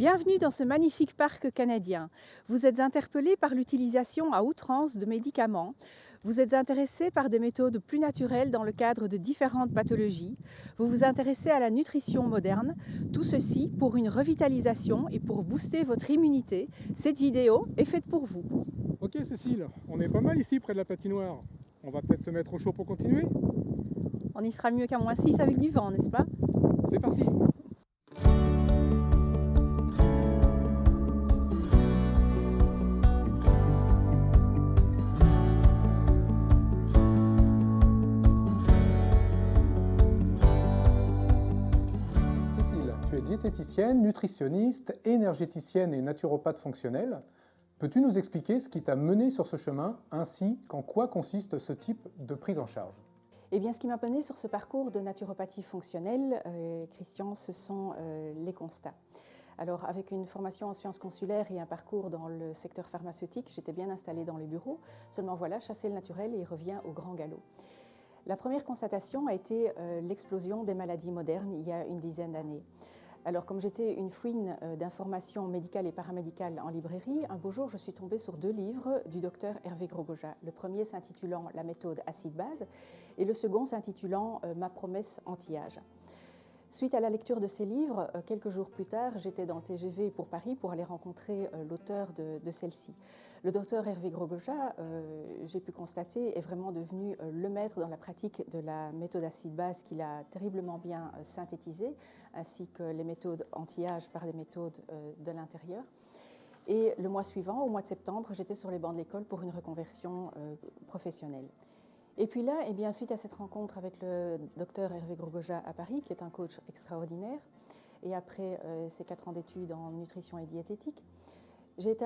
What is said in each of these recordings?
Bienvenue dans ce magnifique parc canadien. Vous êtes interpellé par l'utilisation à outrance de médicaments. Vous êtes intéressé par des méthodes plus naturelles dans le cadre de différentes pathologies. Vous vous intéressez à la nutrition moderne. Tout ceci pour une revitalisation et pour booster votre immunité. Cette vidéo est faite pour vous. Ok Cécile, on est pas mal ici près de la patinoire. On va peut-être se mettre au chaud pour continuer. On y sera mieux qu'à -6 avec du vent, n'est-ce pas? C'est parti! Cécile, tu es diététicienne, nutritionniste, énergéticienne et naturopathe fonctionnelle. Peux-tu nous expliquer ce qui t'a mené sur ce chemin, ainsi qu'en quoi consiste ce type de prise en charge? Eh bien, ce qui m'a mené sur ce parcours de naturopathie fonctionnelle, Christian, ce sont les constats. Alors, avec une formation en sciences consulaires et un parcours dans le secteur pharmaceutique, j'étais bien installée dans les bureaux. Seulement voilà, chasser le naturel et revient au grand galop. La première constatation a été l'explosion des maladies modernes il y a une dizaine d'années. Alors, comme j'étais une fouine d'informations médicales et paramédicales en librairie, un beau jour, je suis tombée sur 2 livres du docteur Hervé Grosgoja. Le premier s'intitulant « La méthode acide-base » et le second s'intitulant « Ma promesse anti-âge ». Suite à la lecture de ces livres, quelques jours plus tard, j'étais dans le TGV pour Paris pour aller rencontrer l'auteur de celle-ci. Le docteur Hervé Grosgoja, j'ai pu constater, est vraiment devenu le maître dans la pratique de la méthode acide-base qu'il a terriblement bien synthétisée, ainsi que les méthodes anti-âge par des méthodes de l'intérieur. Et le mois suivant, au mois de septembre, j'étais sur les bancs de l'école pour une reconversion professionnelle. Et puis là, eh bien, suite à cette rencontre avec le docteur Hervé Grosgoja à Paris, qui est un coach extraordinaire, et après ces 4 ans d'études en nutrition et diététique, j'ai été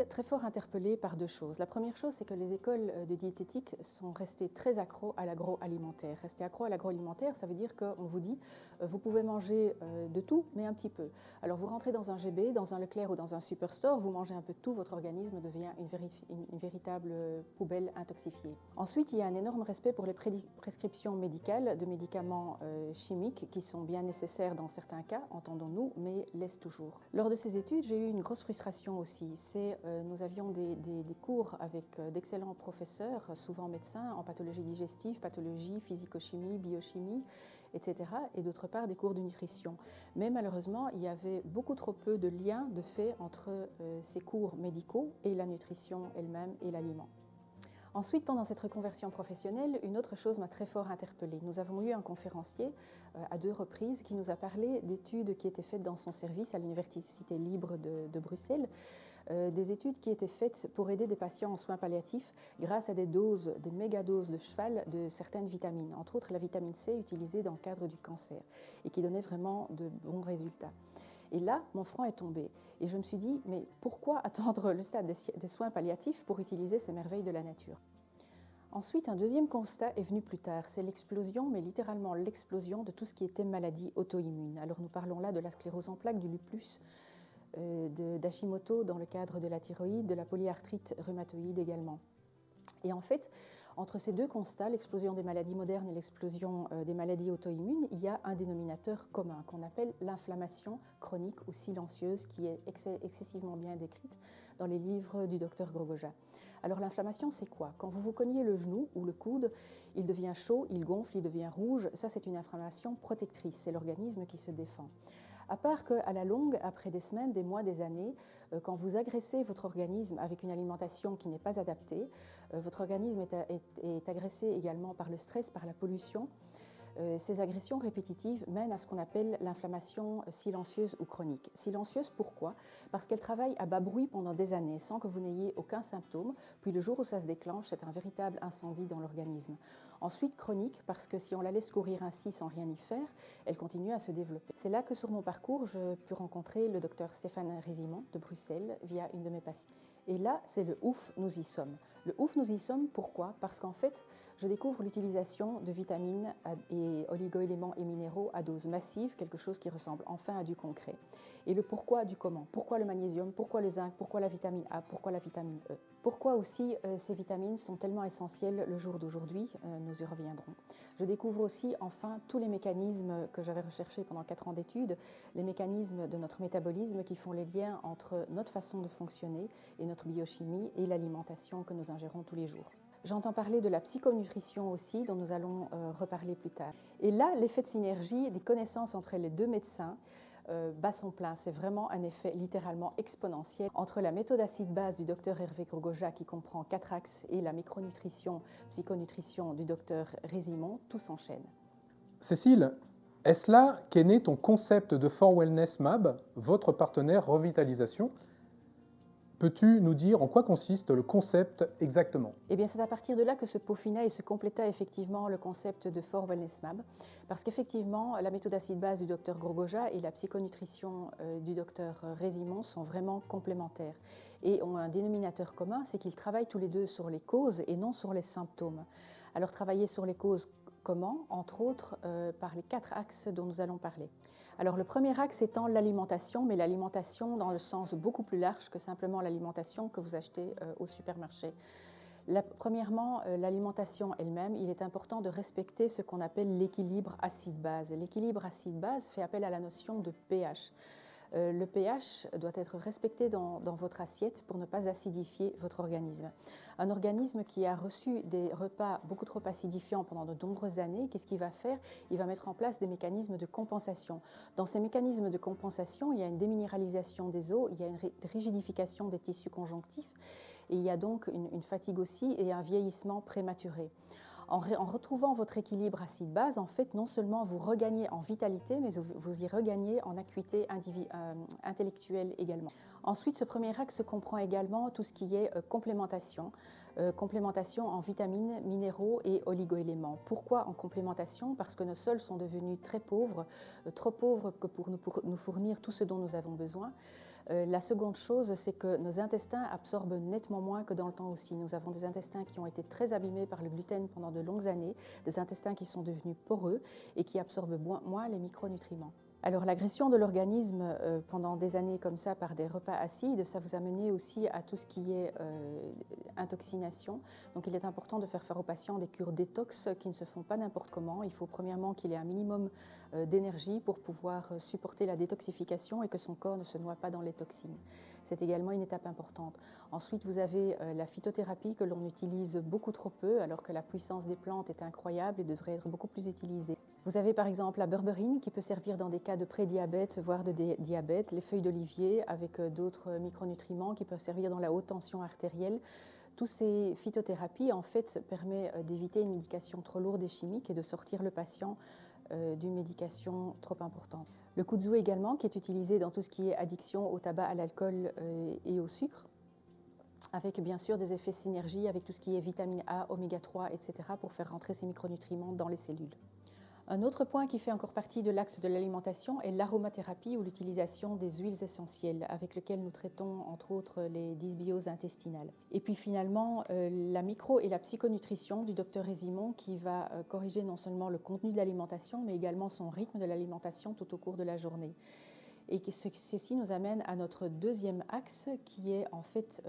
très fort interpellée par 2 choses. La première chose, c'est que les écoles de diététique sont restées très accros à l'agroalimentaire. Rester accro à l'agroalimentaire, ça veut dire qu'on vous dit, vous pouvez manger de tout, mais un petit peu. Alors vous rentrez dans un GB, dans un Leclerc ou dans un Superstore, vous mangez un peu de tout, votre organisme devient une véritable poubelle intoxifiée. Ensuite, il y a un énorme respect pour les prescriptions médicales de médicaments chimiques qui sont bien nécessaires dans certains cas, entendons-nous, mais laissent toujours. Lors de ces études, j'ai eu une grosse frustration aussi. Nous avions des cours avec d'excellents professeurs, souvent médecins, en pathologie digestive, pathologie, physico-chimie, biochimie, etc. Et d'autre part, des cours de nutrition. Mais malheureusement, il y avait beaucoup trop peu de liens de fait entre ces cours médicaux et la nutrition elle-même et l'aliment. Ensuite, pendant cette reconversion professionnelle, une autre chose m'a très fort interpellée. Nous avons eu un conférencier à 2 reprises qui nous a parlé d'études qui étaient faites dans son service à l'Université libre de Bruxelles, des études qui étaient faites pour aider des patients en soins palliatifs grâce à des mégadoses de cheval de certaines vitamines, entre autres la vitamine C utilisée dans le cadre du cancer et qui donnait vraiment de bons résultats. Et là, mon front est tombé. Et je me suis dit, mais pourquoi attendre le stade des soins palliatifs pour utiliser ces merveilles de la nature? Ensuite, un deuxième constat est venu plus tard. C'est l'explosion, mais littéralement l'explosion de tout ce qui était maladie auto-immune. Alors nous parlons là de la sclérose en plaques, du lupus, d'Hashimoto dans le cadre de la thyroïde, de la polyarthrite rhumatoïde également. Et en fait, entre ces 2 constats, l'explosion des maladies modernes et l'explosion des maladies auto-immunes, il y a un dénominateur commun qu'on appelle l'inflammation chronique ou silencieuse qui est excessivement bien décrite dans les livres du docteur Grosgoja. Alors l'inflammation, c'est quoi? Quand vous vous cognez le genou ou le coude, il devient chaud, il gonfle, il devient rouge. Ça, c'est une inflammation protectrice, c'est l'organisme qui se défend. À part qu'à la longue, après des semaines, des mois, des années, quand vous agressez votre organisme avec une alimentation qui n'est pas adaptée, votre organisme est agressé également par le stress, par la pollution. Ces agressions répétitives mènent à ce qu'on appelle l'inflammation silencieuse ou chronique. Silencieuse, pourquoi? Parce qu'elle travaille à bas bruit pendant des années sans que vous n'ayez aucun symptôme, puis le jour où ça se déclenche, c'est un véritable incendie dans l'organisme. Ensuite, chronique, parce que si on la laisse courir ainsi sans rien y faire, elle continue à se développer. C'est là que sur mon parcours, j'ai pu rencontrer le docteur Stéphane Résimond de Bruxelles via une de mes patientes. Et là, c'est le ouf, nous y sommes. Le ouf, nous y sommes, pourquoi? Parce qu'en fait, je découvre l'utilisation de vitamines et oligo-éléments et minéraux à dose massive, quelque chose qui ressemble enfin à du concret. Et le pourquoi du comment. Pourquoi le magnésium? Pourquoi le zinc? Pourquoi la vitamine A? Pourquoi la vitamine E? Pourquoi aussi ces vitamines sont tellement essentielles le jour d'aujourd'hui? Nous y reviendrons. Je découvre aussi enfin tous les mécanismes que j'avais recherchés pendant 4 ans d'études, les mécanismes de notre métabolisme qui font les liens entre notre façon de fonctionner et notre biochimie et l'alimentation que nous ingérons tous les jours. J'entends parler de la psychonutrition aussi, dont nous allons reparler plus tard. Et là, l'effet de synergie des connaissances entre les deux médecins bat son plein. C'est vraiment un effet littéralement exponentiel. Entre la méthode acide-base du docteur Hervé Grosgoja, qui comprend 4 axes, et la micronutrition, psychonutrition du docteur Résimon, tout s'enchaîne. Cécile, est-ce là qu'est né ton concept de 4Wellness Mab, votre partenaire revitalisation? Peux-tu nous dire en quoi consiste le concept exactement? Eh bien, c'est à partir de là que se peaufina et se compléta effectivement le concept de 4Wellness Mab, parce qu'effectivement, la méthode acide-base du docteur Grosgoja et la psychonutrition du docteur Résimon sont vraiment complémentaires et ont un dénominateur commun, c'est qu'ils travaillent tous les deux sur les causes et non sur les symptômes. Alors, travailler sur les causes, comment? Entre autres, par les 4 axes dont nous allons parler. Alors le premier axe étant l'alimentation, mais l'alimentation dans le sens beaucoup plus large que simplement l'alimentation que vous achetez au supermarché. Premièrement, l'alimentation elle-même, il est important de respecter ce qu'on appelle l'équilibre acide-base. L'équilibre acide-base fait appel à la notion de pH. Le pH doit être respecté dans votre assiette pour ne pas acidifier votre organisme. Un organisme qui a reçu des repas beaucoup trop acidifiants pendant de nombreuses années, qu'est-ce qu'il va faire? Il va mettre en place des mécanismes de compensation. Dans ces mécanismes de compensation, il y a une déminéralisation des os, il y a une rigidification des tissus conjonctifs et il y a donc une fatigue aussi et un vieillissement prématuré. En retrouvant votre équilibre acide-base, en fait, non seulement vous regagnez en vitalité, mais vous y regagnez en acuité intellectuelle également. Ensuite, ce premier axe comprend également tout ce qui est complémentation. Complémentation en vitamines, minéraux et oligoéléments. Pourquoi en complémentation? Parce que nos sols sont devenus très pauvres, trop pauvres que pour nous fournir tout ce dont nous avons besoin. La seconde chose, c'est que nos intestins absorbent nettement moins que dans le temps aussi. Nous avons des intestins qui ont été très abîmés par le gluten pendant de longues années, des intestins qui sont devenus poreux et qui absorbent moins les micronutriments. Alors l'agression de l'organisme pendant des années comme ça par des repas acides, ça vous a mené aussi à tout ce qui est intoxination. Donc il est important de faire aux patients des cures détox qui ne se font pas n'importe comment. Il faut premièrement qu'il ait un minimum d'énergie pour pouvoir supporter la détoxification et que son corps ne se noie pas dans les toxines. C'est également une étape importante. Ensuite, vous avez la phytothérapie que l'on utilise beaucoup trop peu alors que la puissance des plantes est incroyable et devrait être beaucoup plus utilisée. Vous avez par exemple la berberine qui peut servir dans des cas de prédiabète, voire de diabète, les feuilles d'olivier avec d'autres micronutriments qui peuvent servir dans la haute tension artérielle. Toutes ces phytothérapies en fait permettent d'éviter une médication trop lourde et chimique et de sortir le patient d'une médication trop importante. Le kudzu également qui est utilisé dans tout ce qui est addiction au tabac, à l'alcool et au sucre, avec bien sûr des effets synergie avec tout ce qui est vitamine A, oméga 3, etc. pour faire rentrer ces micronutriments dans les cellules. Un autre point qui fait encore partie de l'axe de l'alimentation est l'aromathérapie ou l'utilisation des huiles essentielles avec lesquelles nous traitons entre autres les dysbioses intestinales. Et puis finalement, la micro et la psychonutrition du docteur Résimon qui va corriger non seulement le contenu de l'alimentation mais également son rythme de l'alimentation tout au cours de la journée. Et ceci nous amène à notre deuxième axe qui est en fait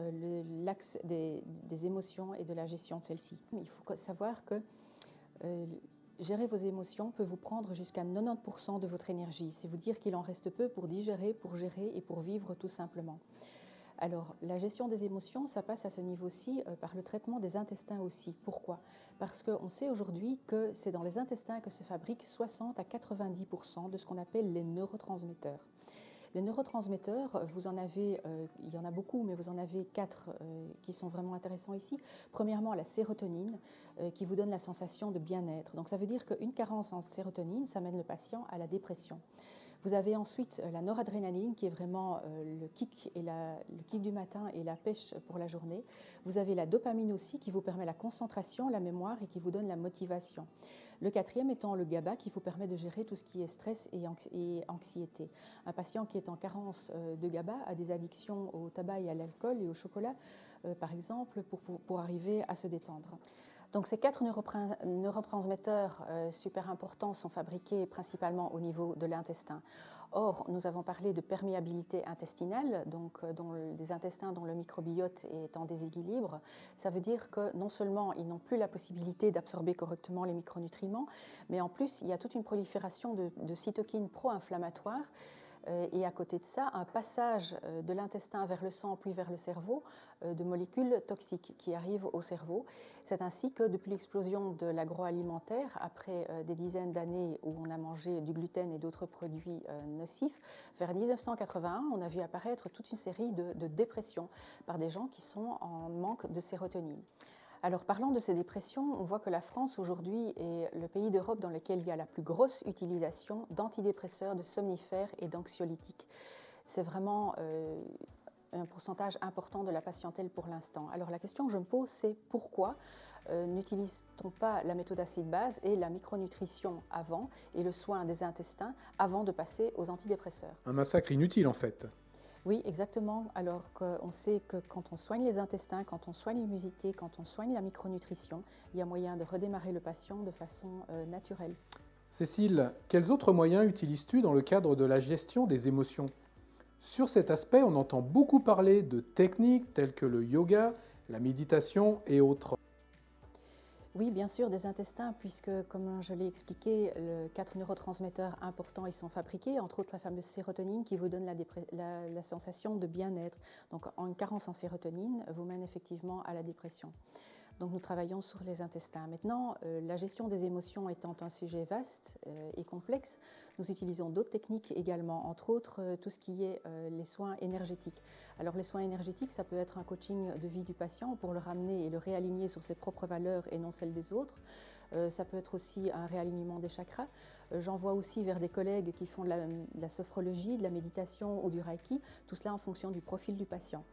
l'axe des émotions et de la gestion de celles-ci. Il faut savoir que gérer vos émotions peut vous prendre jusqu'à 90% de votre énergie. C'est vous dire qu'il en reste peu pour digérer, pour gérer et pour vivre tout simplement. Alors, la gestion des émotions, ça passe à ce niveau-ci par le traitement des intestins aussi. Pourquoi? Parce qu'on sait aujourd'hui que c'est dans les intestins que se fabriquent 60 à 90% de ce qu'on appelle les neurotransmetteurs. Les neurotransmetteurs, vous en avez, il y en a beaucoup, mais vous en avez 4 qui sont vraiment intéressants ici. Premièrement, la sérotonine, qui vous donne la sensation de bien-être. Donc ça veut dire qu'une carence en sérotonine, ça mène le patient à la dépression. Vous avez ensuite la noradrénaline qui est vraiment le kick du matin et la pêche pour la journée. Vous avez la dopamine aussi qui vous permet la concentration, la mémoire et qui vous donne la motivation. Le quatrième étant le GABA qui vous permet de gérer tout ce qui est stress et anxiété. Un patient qui est en carence de GABA a des addictions au tabac et à l'alcool et au chocolat, par exemple, pour arriver à se détendre. Donc ces 4 neurotransmetteurs super importants sont fabriqués principalement au niveau de l'intestin. Or, nous avons parlé de perméabilité intestinale, donc des intestins dont le microbiote est en déséquilibre. Ça veut dire que non seulement ils n'ont plus la possibilité d'absorber correctement les micronutriments, mais en plus il y a toute une prolifération de cytokines pro-inflammatoires. Et à côté de ça, un passage de l'intestin vers le sang puis vers le cerveau de molécules toxiques qui arrivent au cerveau. C'est ainsi que depuis l'explosion de l'agroalimentaire, après des dizaines d'années où on a mangé du gluten et d'autres produits nocifs, vers 1981, on a vu apparaître toute une série de dépressions par des gens qui sont en manque de sérotonine. Alors, parlant de ces dépressions, on voit que la France aujourd'hui est le pays d'Europe dans lequel il y a la plus grosse utilisation d'antidépresseurs, de somnifères et d'anxiolytiques. C'est vraiment un pourcentage important de la patientèle pour l'instant. Alors, la question que je me pose, c'est pourquoi n'utilise-t-on pas la méthode acide-base et la micronutrition avant et le soin des intestins avant de passer aux antidépresseurs? Un massacre inutile en fait. Oui, exactement. Alors qu'on sait que quand on soigne les intestins, quand on soigne l'immunité, quand on soigne la micronutrition, il y a moyen de redémarrer le patient de façon naturelle. Cécile, quels autres moyens utilises-tu dans le cadre de la gestion des émotions? Sur cet aspect, on entend beaucoup parler de techniques telles que le yoga, la méditation et autres. Oui, bien sûr, des intestins, puisque, comme je l'ai expliqué, les 4 neurotransmetteurs importants ils sont fabriqués, entre autres la fameuse sérotonine qui vous donne la sensation de bien-être. Donc, une carence en sérotonine vous mène effectivement à la dépression. Donc, nous travaillons sur les intestins. Maintenant, la gestion des émotions étant un sujet vaste et complexe, nous utilisons d'autres techniques également, entre autres tout ce qui est les soins énergétiques. Alors, les soins énergétiques, ça peut être un coaching de vie du patient pour le ramener et le réaligner sur ses propres valeurs et non celles des autres. Ça peut être aussi un réalignement des chakras. J'envoie aussi vers des collègues qui font de la sophrologie, de la méditation ou du reiki, tout cela en fonction du profil du patient.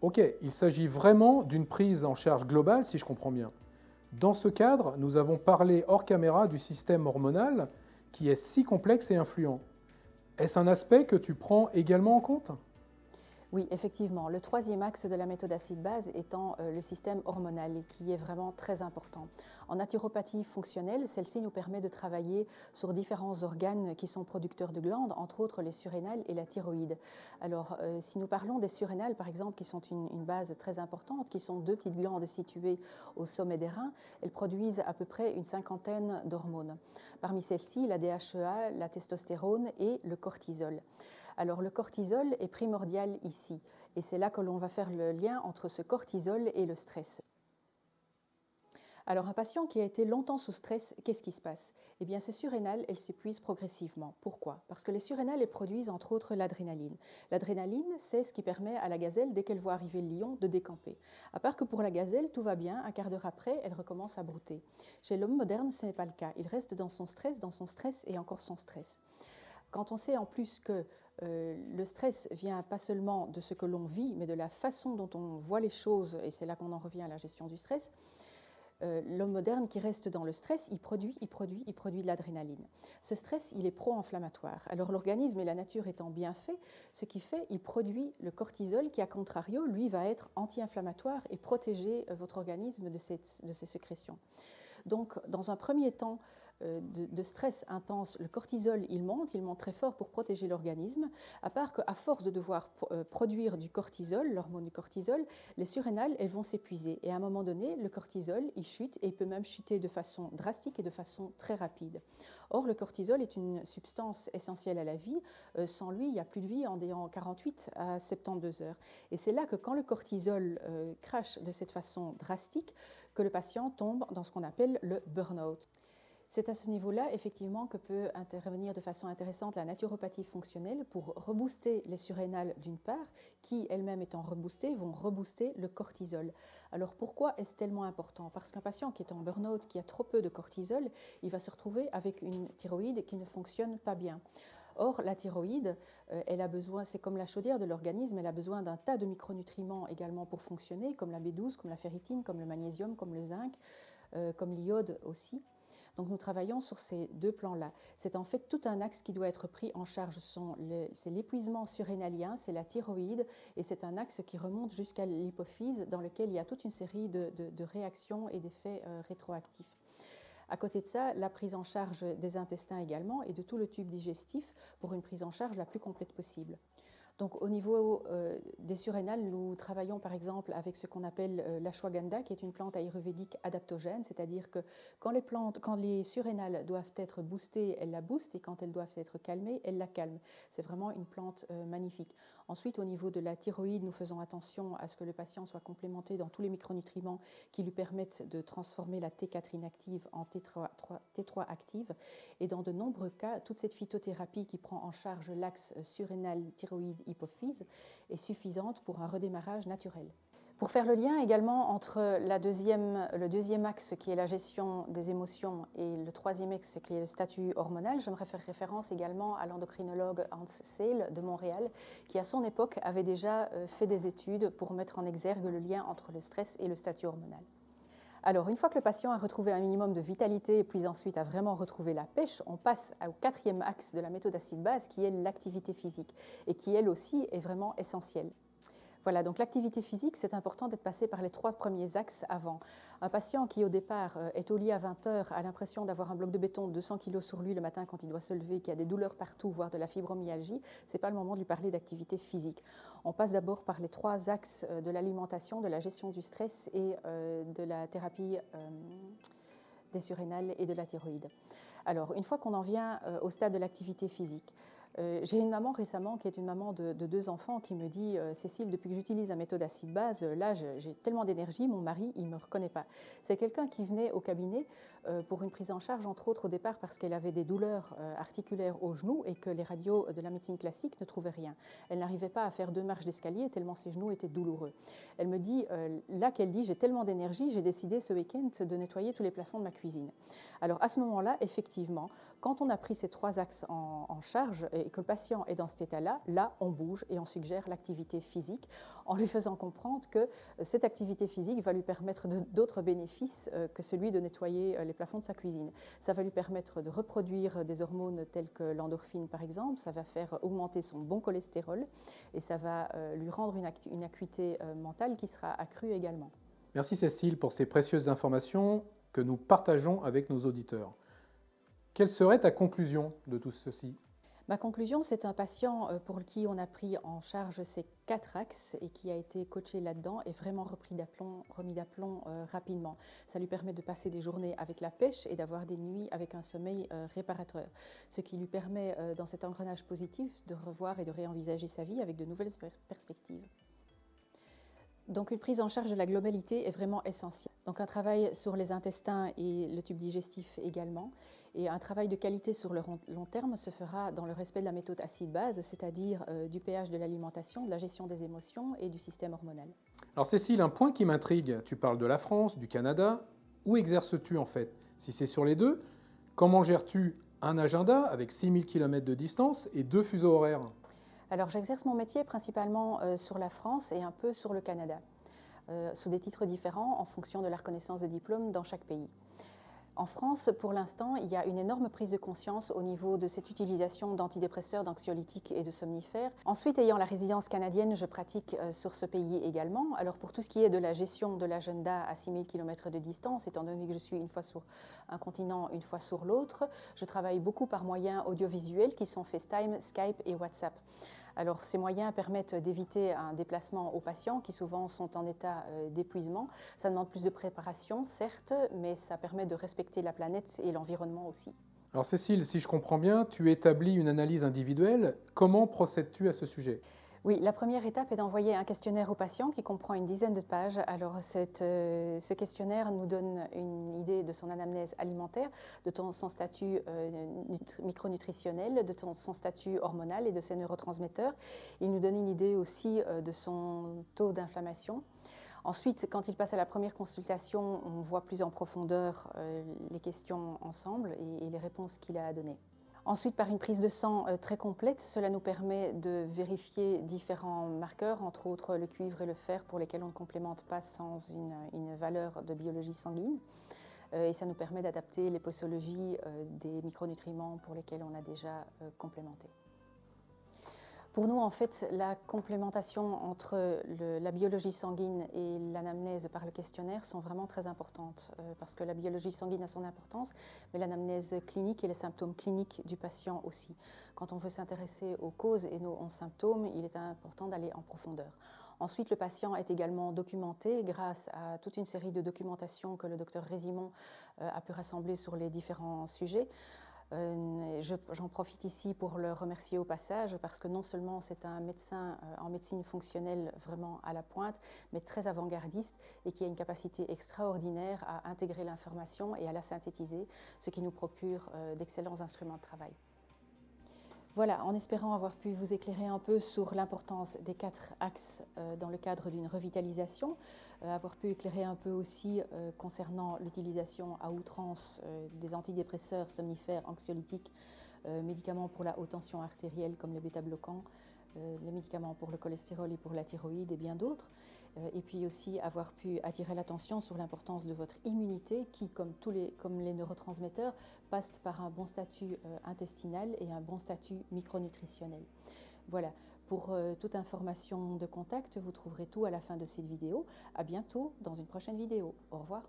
Ok, il s'agit vraiment d'une prise en charge globale, si je comprends bien. Dans ce cadre, nous avons parlé hors caméra du système hormonal qui est si complexe et influent. Est-ce un aspect que tu prends également en compte? Oui, effectivement. Le troisième axe de la méthode acide-base étant le système hormonal, qui est vraiment très important. En naturopathie fonctionnelle, celle-ci nous permet de travailler sur différents organes qui sont producteurs de glandes, entre autres les surrénales et la thyroïde. Alors, si nous parlons des surrénales, par exemple, qui sont une base très importante, qui sont 2 petites glandes situées au sommet des reins, elles produisent à peu près une 50aine d'hormones. Parmi celles-ci, la DHEA, la testostérone et le cortisol. Alors le cortisol est primordial ici et c'est là que l'on va faire le lien entre ce cortisol et le stress. Alors un patient qui a été longtemps sous stress, qu'est-ce qui se passe? Eh bien ces surrénales, elles s'épuisent progressivement. Pourquoi? Parce que les surrénales, elles produisent entre autres l'adrénaline. L'adrénaline, c'est ce qui permet à la gazelle, dès qu'elle voit arriver le lion, de décamper. À part que pour la gazelle, tout va bien, un quart d'heure après, elle recommence à brouter. Chez l'homme moderne, ce n'est pas le cas. Il reste dans son stress et encore son stress. Quand on sait en plus que le stress vient pas seulement de ce que l'on vit, mais de la façon dont on voit les choses, et c'est là qu'on en revient à la gestion du stress, l'homme moderne qui reste dans le stress, il produit de l'adrénaline. Ce stress, il est pro-inflammatoire. Alors l'organisme et la nature étant bien faits, ce qui fait, il produit le cortisol qui, à contrario, lui, va être anti-inflammatoire et protéger votre organisme de ces sécrétions. Donc, dans un premier temps de stress intense, le cortisol, il monte très fort pour protéger l'organisme, à part qu'à force de devoir produire du cortisol, l'hormone du cortisol, les surrénales, elles vont s'épuiser. Et à un moment donné, le cortisol, il chute et il peut même chuter de façon drastique et de façon très rapide. Or, le cortisol est une substance essentielle à la vie. Sans lui, il n'y a plus de vie en 48 à 72 heures. Et c'est là que quand le cortisol crache de cette façon drastique, que le patient tombe dans ce qu'on appelle le burn-out. C'est à ce niveau-là, effectivement, que peut intervenir de façon intéressante la naturopathie fonctionnelle pour rebooster les surrénales d'une part, qui elles-mêmes étant reboostées, vont rebooster le cortisol. Alors pourquoi est-ce tellement important? Parce qu'un patient qui est en burn-out, qui a trop peu de cortisol, il va se retrouver avec une thyroïde qui ne fonctionne pas bien. Or, la thyroïde, elle a besoin, c'est comme la chaudière de l'organisme, elle a besoin d'un tas de micronutriments également pour fonctionner, comme la B12, comme la ferritine, comme le magnésium, comme le zinc, comme l'iode aussi. Donc nous travaillons sur ces deux plans-là. C'est en fait tout un axe qui doit être pris en charge. C'est l'épuisement surrénalien, c'est la thyroïde, et c'est un axe qui remonte jusqu'à l'hypophyse, dans lequel il y a toute une série de réactions et d'effets rétroactifs. À côté de ça, la prise en charge des intestins également et de tout le tube digestif pour une prise en charge la plus complète possible. Donc, au niveau des surrénales, nous travaillons par exemple avec ce qu'on appelle l'ashwagandha, qui est une plante ayurvédique adaptogène, c'est-à-dire que quand les surrénales doivent être boostées, elle la booste, et quand elles doivent être calmées, elle la calme. C'est vraiment une plante magnifique. Ensuite, au niveau de la thyroïde, nous faisons attention à ce que le patient soit complémenté dans tous les micronutriments qui lui permettent de transformer la T4 inactive en T3 active. Et dans de nombreux cas, toute cette phytothérapie qui prend en charge l'axe surrénal, thyroïde, hypophyse est suffisante pour un redémarrage naturel. Pour faire le lien également entre le deuxième axe qui est la gestion des émotions et le troisième axe qui est le statut hormonal, j'aimerais faire référence également à l'endocrinologue Hans Seil de Montréal qui à son époque avait déjà fait des études pour mettre en exergue le lien entre le stress et le statut hormonal. Alors, une fois que le patient a retrouvé un minimum de vitalité et puis ensuite a vraiment retrouvé la pêche, on passe au quatrième axe de la méthode acide-base qui est l'activité physique et qui, elle aussi, est vraiment essentielle. Voilà, donc l'activité physique, c'est important d'être passé par les 3 premiers axes avant. Un patient qui, au départ, est au lit à 20 heures, a l'impression d'avoir un bloc de béton de 200 kg sur lui le matin quand il doit se lever, qui a des douleurs partout, voire de la fibromyalgie, ce n'est pas le moment de lui parler d'activité physique. On passe d'abord par les 3 axes de l'alimentation, de la gestion du stress et de la thérapie des surrénales et de la thyroïde. Alors, une fois qu'on en vient au stade de l'activité physique, j'ai une maman récemment qui est une maman de 2 enfants qui me dit « Cécile, depuis que j'utilise la méthode acide-base, là j'ai tellement d'énergie, mon mari il ne me reconnaît pas ». C'est quelqu'un qui venait au cabinet pour une prise en charge, entre autres au départ parce qu'elle avait des douleurs articulaires au genou et que les radios de la médecine classique ne trouvaient rien. Elle n'arrivait pas à faire 2 marches d'escalier tellement ses genoux étaient douloureux. Elle me dit, là qu'elle dit « J'ai tellement d'énergie, j'ai décidé ce week-end de nettoyer tous les plafonds de ma cuisine ». Alors à ce moment-là, effectivement, quand on a pris ces 3 axes en charge et que le patient est dans cet état-là, là, on bouge et on suggère l'activité physique en lui faisant comprendre que cette activité physique va lui permettre d'autres bénéfices que celui de nettoyer les plafonds de sa cuisine. Ça va lui permettre de reproduire des hormones telles que l'endorphine, par exemple, ça va faire augmenter son bon cholestérol et ça va lui rendre une acuité mentale qui sera accrue également. Merci Cécile pour ces précieuses informations que nous partageons avec nos auditeurs. Quelle serait ta conclusion de tout ceci ? Ma conclusion, c'est un patient pour qui on a pris en charge ces 4 axes et qui a été coaché là-dedans et vraiment remis d'aplomb rapidement. Ça lui permet de passer des journées avec la pêche et d'avoir des nuits avec un sommeil réparateur, ce qui lui permet, dans cet engrenage positif, de revoir et de réenvisager sa vie avec de nouvelles perspectives. Donc une prise en charge de la globalité est vraiment essentielle. Donc un travail sur les intestins et le tube digestif également. Et un travail de qualité sur le long terme se fera dans le respect de la méthode acide-base, c'est-à-dire du pH de l'alimentation, de la gestion des émotions et du système hormonal. Alors Cécile, un point qui m'intrigue, tu parles de la France, du Canada. Où exerces-tu en fait? Si c'est sur les deux, comment gères-tu un agenda avec 6000 km de distance et 2 fuseaux horaires? Alors j'exerce mon métier principalement sur la France et un peu sur le Canada, sous des titres différents en fonction de la reconnaissance des diplômes dans chaque pays. En France, pour l'instant, il y a une énorme prise de conscience au niveau de cette utilisation d'antidépresseurs, d'anxiolytiques et de somnifères. Ensuite, ayant la résidence canadienne, je pratique sur ce pays également. Alors pour tout ce qui est de la gestion de l'agenda à 6000 km de distance, étant donné que je suis une fois sur un continent, une fois sur l'autre, je travaille beaucoup par moyens audiovisuels qui sont FaceTime, Skype et WhatsApp. Alors ces moyens permettent d'éviter un déplacement aux patients qui souvent sont en état d'épuisement. Ça demande plus de préparation, certes, mais ça permet de respecter la planète et l'environnement aussi. Alors Cécile, si je comprends bien, tu établis une analyse individuelle. Comment procèdes-tu à ce sujet ? Oui, la première étape est d'envoyer un questionnaire au patient qui comprend une dizaine de pages. Alors ce questionnaire nous donne une idée de son anamnèse alimentaire, de son statut micronutritionnel, de son statut hormonal et de ses neurotransmetteurs. Il nous donne une idée aussi de son taux d'inflammation. Ensuite, quand il passe à la première consultation, on voit plus en profondeur les questions ensemble et les réponses qu'il a à donner. Ensuite, par une prise de sang très complète, cela nous permet de vérifier différents marqueurs, entre autres le cuivre et le fer, pour lesquels on ne complémente pas sans une valeur de biologie sanguine. Et ça nous permet d'adapter les posologies des micronutriments pour lesquels on a déjà complémenté. Pour nous, en fait, la complémentation entre la biologie sanguine et l'anamnèse par le questionnaire sont vraiment très importantes, parce que la biologie sanguine a son importance, mais l'anamnèse clinique et les symptômes cliniques du patient aussi. Quand on veut s'intéresser aux causes et aux symptômes, il est important d'aller en profondeur. Ensuite, le patient est également documenté grâce à toute une série de documentations que le docteur Résimond a pu rassembler sur les différents sujets. J'en profite ici pour le remercier au passage, parce que non seulement c'est un médecin en médecine fonctionnelle vraiment à la pointe, mais très avant-gardiste et qui a une capacité extraordinaire à intégrer l'information et à la synthétiser, ce qui nous procure d'excellents instruments de travail. Voilà, en espérant avoir pu vous éclairer un peu sur l'importance des 4 axes dans le cadre d'une revitalisation, avoir pu éclairer un peu aussi concernant l'utilisation à outrance des antidépresseurs, somnifères, anxiolytiques, médicaments pour la haute tension artérielle comme les bêta-bloquants, les médicaments pour le cholestérol et pour la thyroïde et bien d'autres. Et puis aussi avoir pu attirer l'attention sur l'importance de votre immunité qui, comme les neurotransmetteurs, passe par un bon statut intestinal et un bon statut micronutritionnel. Voilà, pour toute information de contact, vous trouverez tout à la fin de cette vidéo. À bientôt dans une prochaine vidéo. Au revoir.